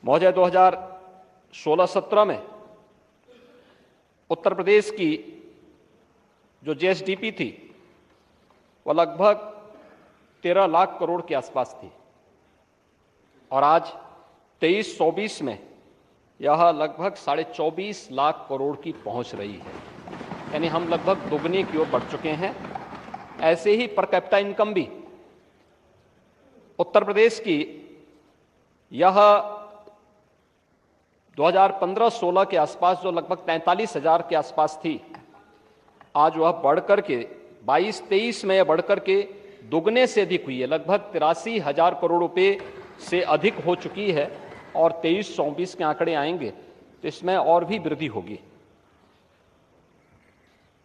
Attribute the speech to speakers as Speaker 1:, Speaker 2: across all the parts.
Speaker 1: महोदय, 2016-17 में उत्तर प्रदेश की जो जीएसडीपी थी वह लगभग 13 लाख करोड़ के आसपास थी और आज 23-24 में यह लगभग 24.5 लाख करोड़ की पहुंच रही है। यानी हम लगभग दोगुने की ओर बढ़ चुके हैं। ऐसे ही पर कैपिटा इनकम भी उत्तर प्रदेश की यह 2015-16 के आसपास जो लगभग 43,000 के आसपास थी, आज वह बढ़कर के 22-23 में बढ़कर के दुगने से अधिक हुई है। लगभग 83,000 करोड़ रुपए से अधिक हो चुकी है और 23-24 के आंकड़े आएंगे तो इसमें और भी वृद्धि होगी।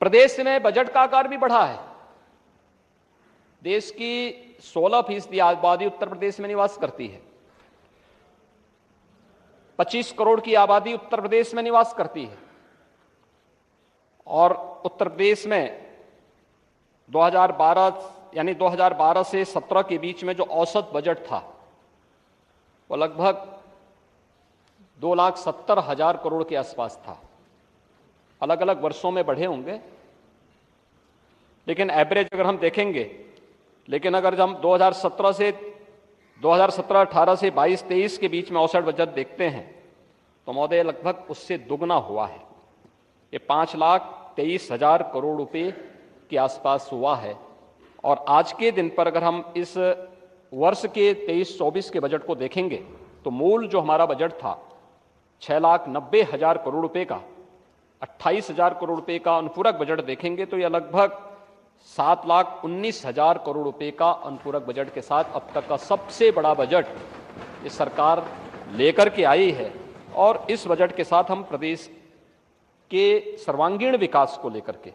Speaker 1: प्रदेश में बजट का आकार भी बढ़ा है। देश की 16% आबादी उत्तर प्रदेश में निवास करती है। 25 करोड़ की आबादी उत्तर प्रदेश में निवास करती है और उत्तर प्रदेश में 2012 से 17 के बीच में जो औसत बजट था वो लगभग 2,70,000 करोड़ के आसपास था। अलग अलग वर्षों में बढ़े होंगे, लेकिन एवरेज अगर हम देखेंगे, लेकिन अगर हम 2017-18 से 22-23 के बीच में औसत बजट देखते हैं तो महोदय लगभग उससे दुगना हुआ है। ये 5,23,000 करोड़ रुपए के आसपास हुआ है और आज के दिन पर अगर हम इस वर्ष के 23-24 के बजट को देखेंगे तो मूल जो हमारा बजट था 6,90,000 करोड़ रुपए का, 28,000 करोड़ रुपए का अनुपूरक बजट देखेंगे तो यह लगभग 7,19,000 करोड़ रुपए का अनुपूरक बजट के साथ अब तक का सबसे बड़ा बजट ये सरकार लेकर के आई है। और इस बजट के साथ हम प्रदेश के सर्वांगीण विकास को लेकर के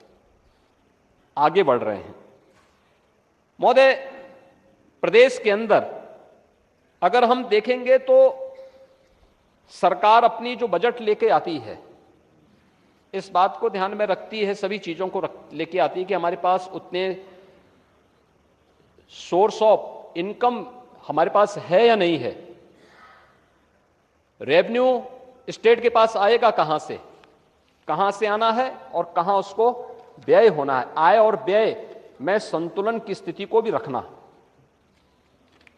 Speaker 1: आगे बढ़ रहे हैं। महोदय, प्रदेश के अंदर अगर हम देखेंगे तो सरकार अपनी जो बजट लेके आती है इस बात को ध्यान में रखती है, सभी चीजों को लेके आती है कि हमारे पास उतने सोर्स ऑफ इनकम हमारे पास है या नहीं है। रेवेन्यू स्टेट के पास आएगा कहां से आना है और कहां उसको व्यय होना है। आय और व्यय में संतुलन की स्थिति को भी रखना।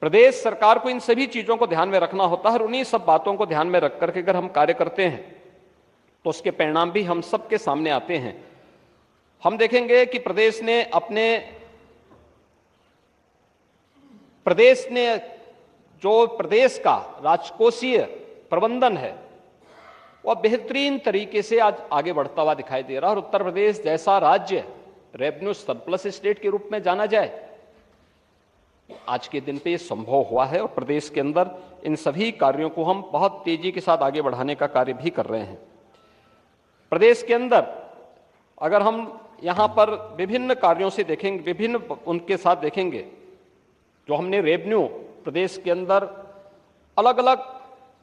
Speaker 1: प्रदेश सरकार को इन सभी चीजों को ध्यान में रखना होता है और उन्हीं सब बातों को ध्यान में रख करके अगर हम कार्य करते हैं तो उसके परिणाम भी हम सबके सामने आते हैं। हम देखेंगे कि प्रदेश ने जो प्रदेश का राजकोषीय प्रबंधन है वह बेहतरीन तरीके से आज आगे बढ़ता हुआ दिखाई दे रहा है और उत्तर प्रदेश जैसा राज्य रेवेन्यू सरप्लस स्टेट के रूप में जाना जाए आज के दिन पे ये संभव हुआ है और प्रदेश के अंदर इन सभी कार्यों को हम बहुत तेजी के साथ आगे बढ़ाने का कार्य भी कर रहे हैं। प्रदेश के अंदर अगर हम यहां पर विभिन्न कार्यों से देखेंगे, विभिन्न उनके साथ देखेंगे, जो हमने रेवेन्यू प्रदेश के अंदर अलग अलग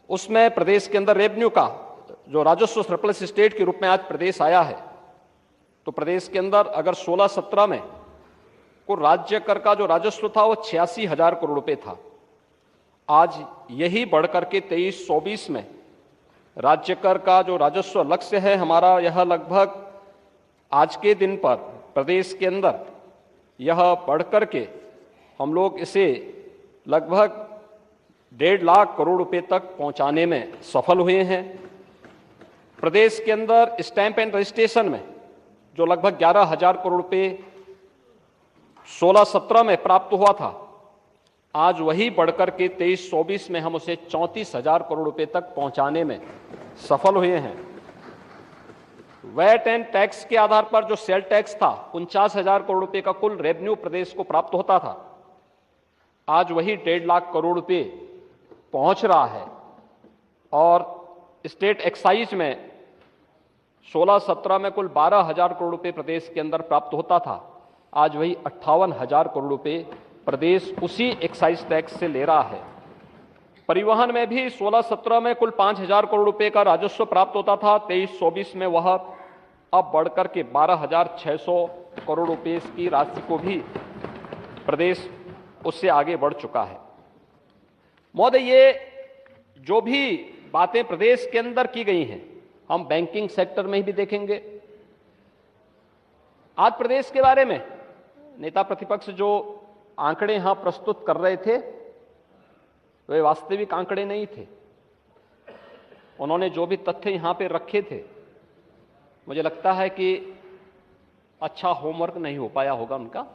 Speaker 1: उसमें प्रदेश के अंदर रेवेन्यू का जो राजस्व सरप्लस स्टेट के रूप में आज प्रदेश आया है तो प्रदेश के अंदर अगर 16-17 में को राज्य कर का जो राजस्व था वो 86,000 करोड़ रुपए था। आज यही बढ़कर के 23-24 में राज्य कर का जो राजस्व लक्ष्य है हमारा, यह लगभग आज के दिन पर प्रदेश के अंदर यह बढ़कर के हम लोग इसे लगभग 1.5 लाख करोड़ रुपए तक पहुंचाने में सफल हुए हैं। प्रदेश के अंदर स्टैंप एंड रजिस्ट्रेशन में जो लगभग 11,000 करोड़ रुपए 16-17 में प्राप्त हुआ था, आज वही बढ़कर के 23-24 में हम उसे 34,000 करोड़ रुपए तक पहुंचाने में सफल हुए हैं। वैट एंड टैक्स के आधार पर जो सेल टैक्स था 49,000 करोड़ रुपए का कुल रेवेन्यू प्रदेश को प्राप्त होता था, आज वही 1.5 लाख करोड़ रुपए पहुंच रहा है। और स्टेट एक्साइज में 16-17 में कुल 12,000 करोड़ रुपए प्रदेश के अंदर प्राप्त होता था, आज वही 58,000 करोड़ रुपए प्रदेश उसी एक्साइज टैक्स से ले रहा है। परिवहन में भी 16-17 में कुल 5,000 करोड़ रुपए का राजस्व प्राप्त होता था, 23-24 में वह अब बढ़कर के 12,600 करोड़ रुपए की राशि को भी प्रदेश उससे आगे बढ़ चुका है। महोदय, ये जो भी बातें प्रदेश के अंदर की गई हैं, हम बैंकिंग सेक्टर में भी देखेंगे। आज प्रदेश के बारे में नेता प्रतिपक्ष जो आंकड़े यहां प्रस्तुत कर रहे थे, वे वास्तविक आंकड़े नहीं थे। उन्होंने जो भी तथ्य यहां पे रखे थे, मुझे लगता है कि अच्छा होमवर्क नहीं हो पाया होगा उनका।